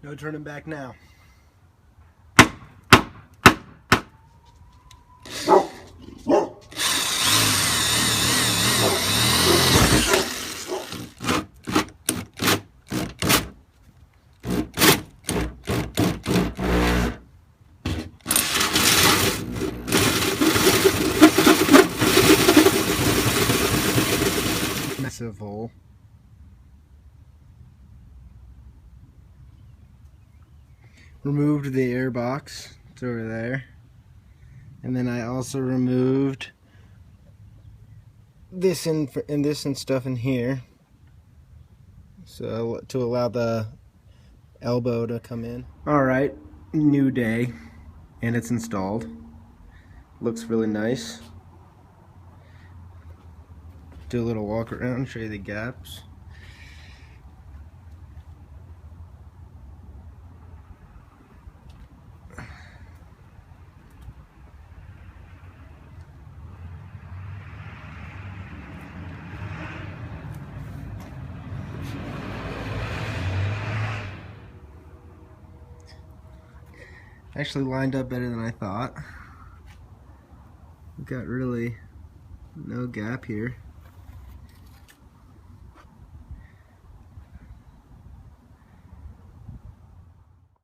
No turning back now. Massive hole. Removed the airbox. It's over there. And then I also removed this and this and stuff in here, so to allow the elbow to come in. All right, new day, and it's installed. Looks really nice. Do a little walk around, show you the gaps. Actually lined up better than I thought. We've got really no gap here.